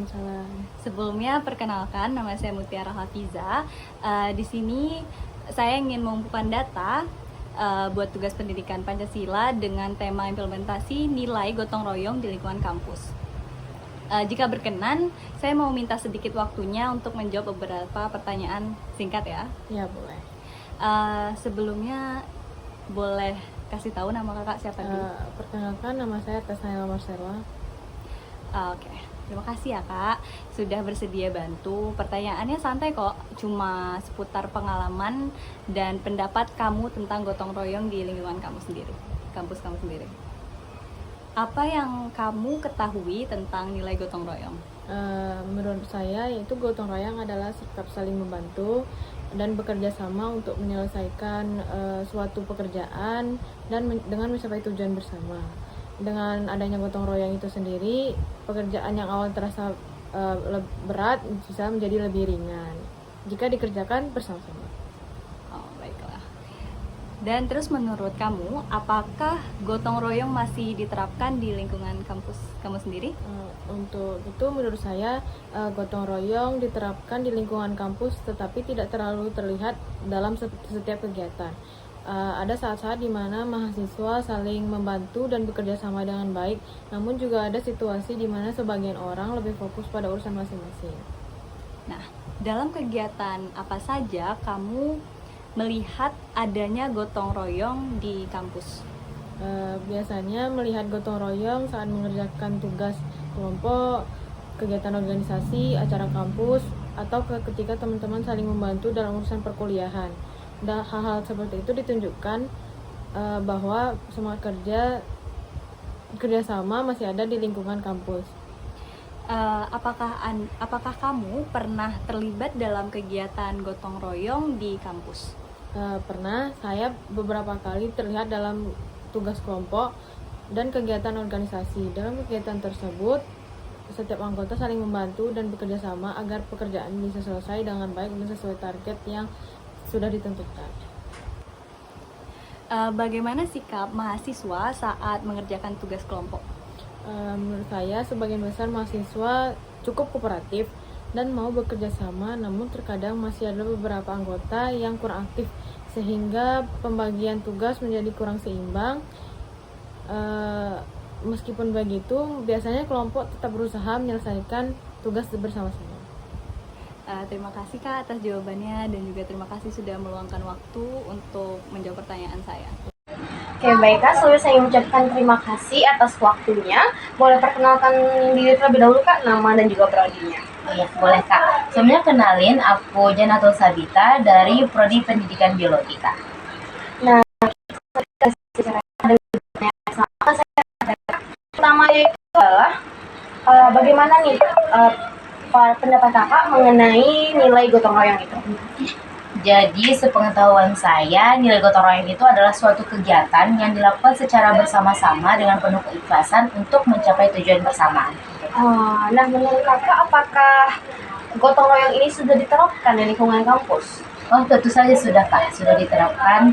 Waalaikumsalam. Sebelumnya perkenalkan, nama saya Mutiara Hafiza. Di sini saya ingin mengumpulkan data buat tugas pendidikan Pancasila dengan tema implementasi nilai gotong royong di lingkungan kampus. Jika berkenan, saya mau minta sedikit waktunya untuk menjawab beberapa pertanyaan singkat ya. Ya, boleh. Sebelumnya boleh kasih tahu nama kakak siapa dulu? Perkenalkan, nama saya Tasnaila Marcella. Oke. Terima kasih ya kak, sudah bersedia bantu. Pertanyaannya santai kok, cuma seputar pengalaman dan pendapat kamu tentang gotong royong di lingkungan kamu sendiri, kampus kamu sendiri. Apa yang kamu ketahui tentang nilai gotong royong? Menurut saya, yaitu gotong royong adalah sikap saling membantu dan bekerja sama untuk menyelesaikan suatu pekerjaan dan dengan mencapai tujuan bersama. Dengan adanya gotong royong itu sendiri, pekerjaan yang awal terasa berat bisa menjadi lebih ringan jika dikerjakan bersama-sama. Oh, baiklah. Dan terus menurut kamu, apakah gotong royong masih diterapkan di lingkungan kampus kamu sendiri? Untuk itu menurut saya gotong royong diterapkan di lingkungan kampus, tetapi tidak terlalu terlihat dalam setiap kegiatan. Ada saat-saat di mana mahasiswa saling membantu dan bekerja sama dengan baik, namun juga ada situasi di mana sebagian orang lebih fokus pada urusan masing-masing. Nah, dalam kegiatan apa saja kamu melihat adanya gotong royong di kampus? Biasanya melihat gotong royong saat mengerjakan tugas kelompok, kegiatan organisasi, acara kampus, atau ketika teman-teman saling membantu dalam urusan perkuliahan. Dan hal-hal seperti itu ditunjukkan bahwa semangat kerjasama masih ada di lingkungan kampus. Apakah kamu pernah terlibat dalam kegiatan gotong royong di kampus? Pernah, saya beberapa kali terlihat dalam tugas kelompok dan kegiatan organisasi. Dalam kegiatan tersebut, setiap anggota saling membantu dan bekerja sama agar pekerjaan bisa selesai dengan baik dan sesuai target yang sudah ditentukan. Bagaimana sikap mahasiswa saat mengerjakan tugas kelompok? Menurut saya, sebagian besar mahasiswa cukup kooperatif dan mau bekerja sama, namun terkadang masih ada beberapa anggota yang kurang aktif, sehingga pembagian tugas menjadi kurang seimbang. Meskipun begitu, biasanya kelompok tetap berusaha menyelesaikan tugas bersama-sama. Terima kasih Kak atas jawabannya dan juga terima kasih sudah meluangkan waktu untuk menjawab pertanyaan saya. Oke, baik Kak, sebelum saya mengucapkan terima kasih atas waktunya. Boleh perkenalkan diri terlebih dahulu Kak, nama dan juga prodinya. Oh iya, boleh Kak. Sebelumnya kenalin, aku Janatul Sabita dari Prodi Pendidikan Biologi Kak. Nah, pertama yaitu adalah bagaimana nih pendapat Kakak mengenai nilai gotong royong itu? Jadi sepengetahuan saya, nilai gotong royong itu adalah suatu kegiatan yang dilakukan secara bersama-sama dengan penuh keikhlasan untuk mencapai tujuan bersama. Nah, menurut Kakak, apakah gotong royong ini sudah diterapkan di lingkungan kampus? Oh, tentu saja sudah Kak, sudah diterapkan,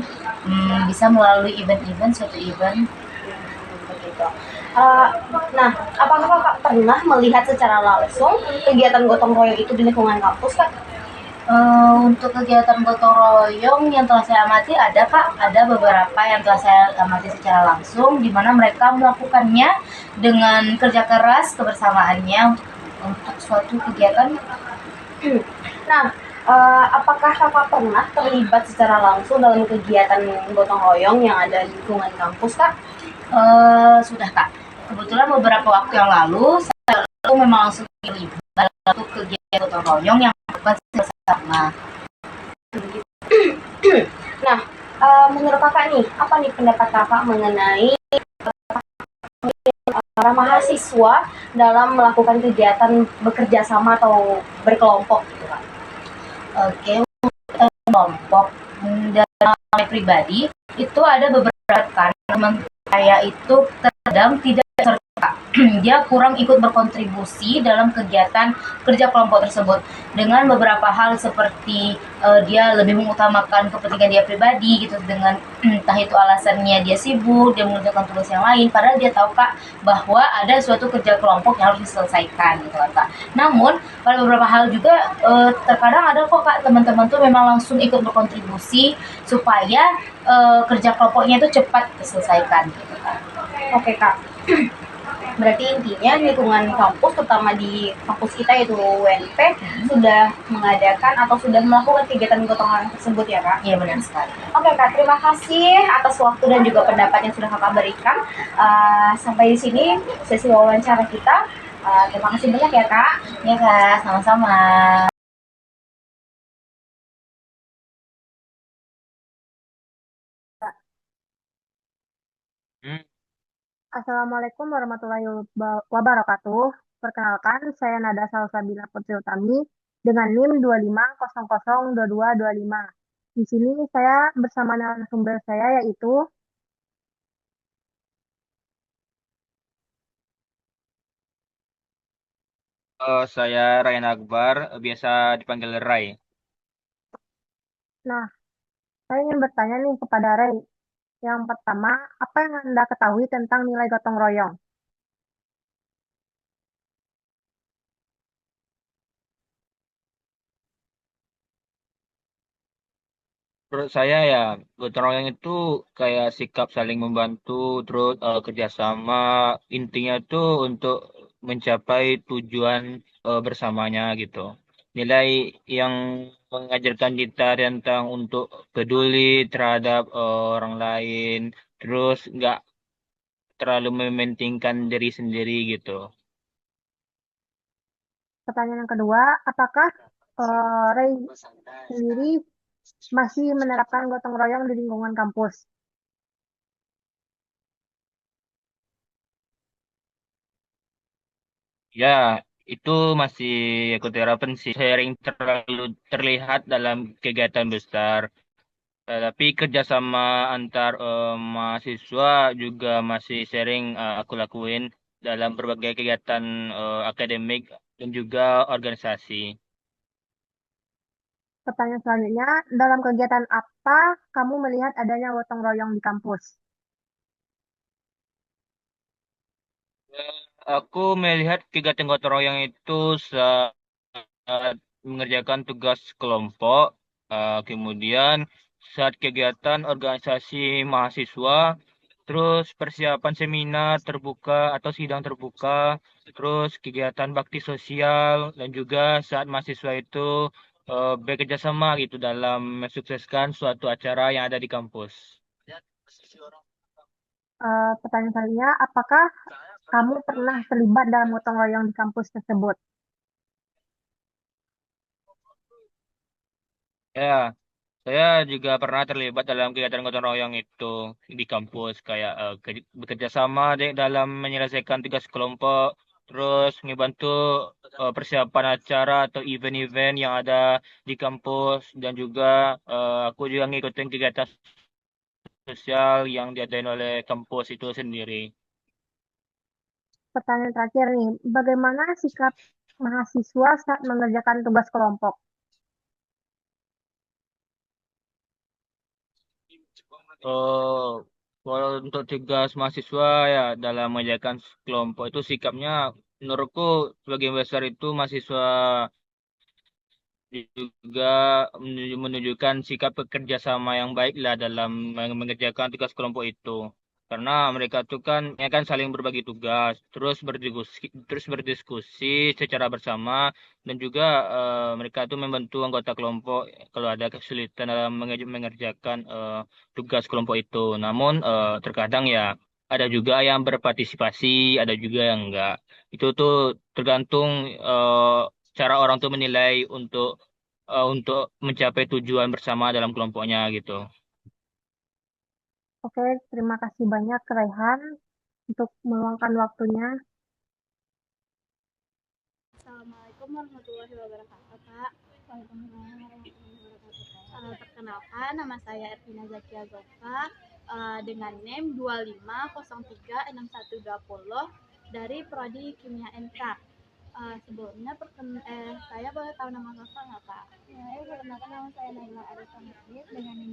bisa melalui event-event, suatu event. Begitu. Nah, apakah Kakak pernah melihat secara langsung kegiatan gotong royong itu di lingkungan kampus, Kak? Untuk kegiatan gotong royong yang telah saya amati ada Kak, ada beberapa yang telah saya amati secara langsung, di mana mereka melakukannya dengan kerja keras kebersamaannya untuk suatu kegiatan. Nah, apakah Kakak pernah terlibat secara langsung dalam kegiatan gotong royong yang ada di lingkungan kampus, Kak? Sudah Kak, kebetulan beberapa waktu yang lalu saya memang langsung terlibat dalam satu kegiatan gotong royong yang dilakukan sama. Nah, menurut Kakak nih, apa nih pendapat Kakak mengenai para mahasiswa dalam melakukan kegiatan bekerja sama atau berkelompok gitu, Kak? Oke, kelompok dan saya pribadi itu ada beberapa kan teman saya itu terkadang tidak serta dia kurang ikut berkontribusi dalam kegiatan kerja kelompok tersebut dengan beberapa hal seperti dia lebih mengutamakan kepentingan dia pribadi gitu dengan entah itu alasannya dia sibuk, dia mengerjakan tugas yang lain, padahal dia tahu Kak bahwa ada suatu kerja kelompok yang harus diselesaikan gitu kan Kak. Namun pada beberapa hal juga terkadang ada kok Kak teman-teman tuh memang langsung ikut berkontribusi supaya kerja kelompoknya itu cepat diselesaikan gitu Kak. Oke Kak. Berarti intinya lingkungan kampus, terutama di kampus kita yaitu UNP, sudah mengadakan atau sudah melakukan kegiatan gotong royong tersebut ya Kak? Iya benar sekali. Oke Kak, terima kasih atas waktu dan juga pendapat yang sudah Kakak berikan. Sampai di sini sesi wawancara kita. Terima kasih banyak ya Kak. Ya Kak, sama-sama. Hmm. Assalamualaikum warahmatullahi wabarakatuh. Perkenalkan, saya Nada Salsabila Putri Utami dengan NIM 25002225. Di sini saya bersama narasumber saya yaitu Saya Ryan Akbar, biasa dipanggil Ray. Nah, saya ingin bertanya nih kepada Ray. Yang pertama, apa yang Anda ketahui tentang nilai gotong royong? Menurut saya ya, gotong royong itu kayak sikap saling membantu, terus kerjasama. Intinya tuh untuk mencapai tujuan bersamanya gitu. Nilai yang mengajarkan kita tentang untuk peduli terhadap orang lain, terus nggak terlalu mementingkan diri sendiri gitu. Pertanyaan yang kedua, apakah Ray sendiri masih menerapkan gotong royong di lingkungan kampus? Ya, itu masih aku terapkan sih. Sharing terlalu terlihat dalam kegiatan besar. Tapi kerjasama antar mahasiswa juga masih sering aku lakuin dalam berbagai kegiatan akademik dan juga organisasi. Pertanyaan selanjutnya, dalam kegiatan apa kamu melihat adanya gotong royong di kampus? Aku melihat kegiatan gotong royong itu saat mengerjakan tugas kelompok, kemudian saat kegiatan organisasi mahasiswa, terus persiapan seminar terbuka atau sidang terbuka, terus kegiatan bakti sosial, dan juga saat mahasiswa itu bekerja sama gitu dalam mensukseskan suatu acara yang ada di kampus. Pertanyaan selanjutnya, apakah kamu pernah terlibat dalam gotong royong di kampus tersebut? Ya, saya juga pernah terlibat dalam kegiatan gotong royong itu di kampus, kayak bekerja sama dalam menyelesaikan tugas kelompok, terus ngebantu persiapan acara atau event-event yang ada di kampus, dan juga aku juga ngikutin kegiatan sosial yang diadain oleh kampus itu sendiri. Pertanyaan terakhir nih, bagaimana sikap mahasiswa saat mengerjakan tugas kelompok? Oh, kalau untuk tugas mahasiswa ya dalam mengerjakan kelompok itu sikapnya menurutku sebagian besar itu mahasiswa juga menunjukkan sikap kerjasama yang baik lah dalam mengerjakan tugas kelompok itu. Karena mereka tuh kan ya kan saling berbagi tugas, terus berdiskusi secara bersama, dan juga mereka tuh membantu anggota kelompok kalau ada kesulitan dalam mengerjakan tugas kelompok itu. Namun terkadang ya ada juga yang berpartisipasi, ada juga yang enggak. Itu tuh tergantung cara orang tuh menilai untuk mencapai tujuan bersama dalam kelompoknya gitu. Oke, terima kasih banyak Rehan untuk meluangkan waktunya. Assalamualaikum warahmatullahi wabarakatuh, Kak. Perkenalkan, nama saya Ervina Zakia Zofa dengan NIM 25036120 dari Prodi Kimia NK. Sebelumnya saya boleh tahu nama kakak nggak kak? Ya, perkenalkan nama saya Naila Arifah Masjid dengan NIM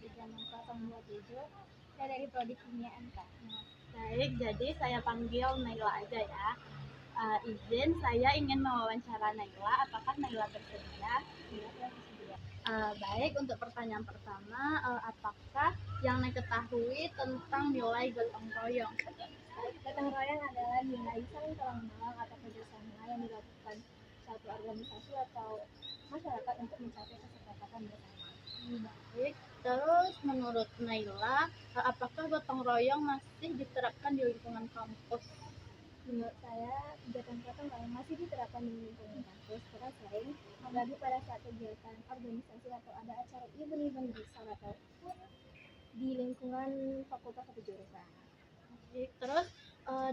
2503627. Saya dari Prodi Kimia MK. Baik, jadi saya panggil Naila aja ya. Izin, saya ingin mewawancara Naila. Apakah Naila bersedia? Ya, saya bersedia. Baik, untuk pertanyaan pertama, apakah yang Naila ketahui tentang nilai gotong royong? Baik, gotong royong adalah nilai saling tolong menolong atau kerjasama yang dilakukan suatu organisasi atau masyarakat untuk mencapai kesepakatan bersama. Baik, terus menurut Naila, apakah gotong royong masih diterapkan di lingkungan kampus? Menurut saya, kegiatan gotong royong masih diterapkan di lingkungan kampus karena sering apalagi pada saat kegiatan organisasi atau ada acara event-event besar ataupun di lingkungan fakultas atau jurusan. Baik, terus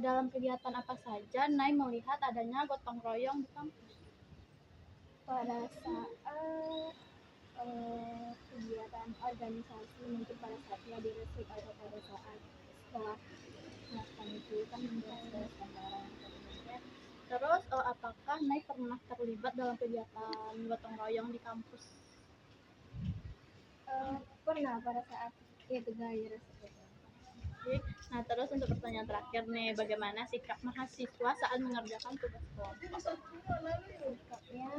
dalam kegiatan apa saja Nai melihat adanya gotong royong di kampus? Pada saat kegiatan organisasi mungkin pada saat gladi resik atau pada saat setelah melakukan itu kan membahas gambaran kemudian Terus apakah Nai pernah terlibat dalam kegiatan gotong royong di kampus? pernah pada saat itu gladi resik itu. Baik, nah terus untuk pertanyaan terakhir nih, bagaimana sikap mahasiswa saat mengerjakan tugas kelompok? Sikapnya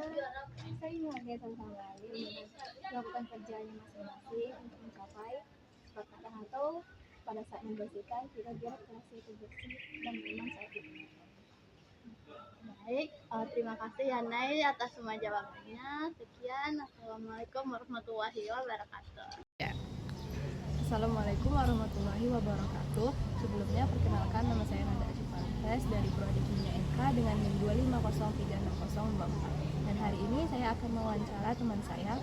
saya menghargai sama lain melakukan kerjanya masing-masing untuk mencapai kesepakatan atau pada saat membersihkan kita biar kelas itu bersih dan nyaman saat itu. Baik, terima kasih ya Nai atas semua jawabannya. Sekian, Assalamualaikum warahmatullahi wabarakatuh. Assalamualaikum warahmatullahi wabarakatuh. Sebelumnya perkenalkan, nama saya Nanda Asyifales dari Prodi Kimia NK dengan NIM 250306024. Dan hari ini saya akan mewawancara teman saya.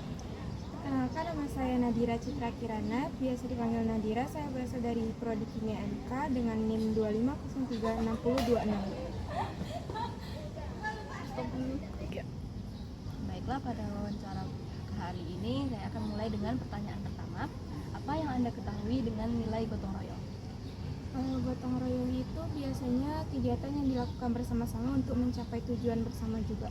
Perkenalkan, nama saya Nadira Citra Kirana, biasa dipanggil Nadira. Saya berasal dari Prodi Kimia MK dengan NIM 250366026. Baiklah, pada wawancara hari ini saya akan mulai dengan pertanyaan pertama. Apa yang Anda ketahui dengan nilai gotong royong? Gotong royong itu biasanya kegiatan yang dilakukan bersama-sama untuk mencapai tujuan bersama juga.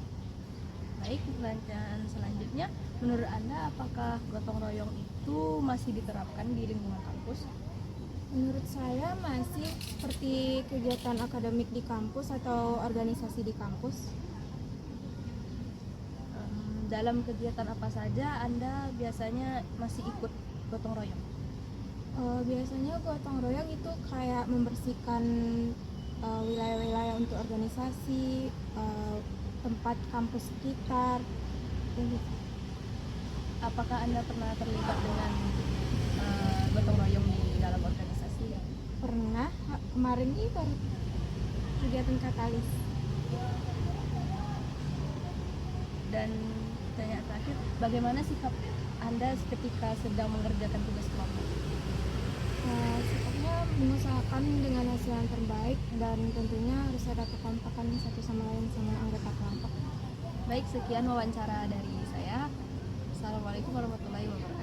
Baik, pertanyaan selanjutnya, menurut Anda apakah gotong royong itu masih diterapkan di lingkungan kampus? Menurut saya masih seperti kegiatan akademik di kampus atau organisasi di kampus. Dalam kegiatan apa saja Anda biasanya masih ikut gotong royong? Biasanya gotong royong itu kayak membersihkan wilayah-wilayah untuk organisasi, tempat kampus sekitar. Apakah Anda pernah terlibat dengan gotong royong di dalam organisasi? Pernah, kemarin ini baru kegiatan katalis. Dan pertanyaan terakhir, bagaimana sikap Anda ketika sedang mengerjakan tugas kelompok? Sikapnya mengusahakan dengan hasil yang terbaik dan tentunya harus ada kekompakan satu sama lain sama anggota kelompok. Baik, sekian wawancara dari saya. Assalamualaikum warahmatullahi wabarakatuh.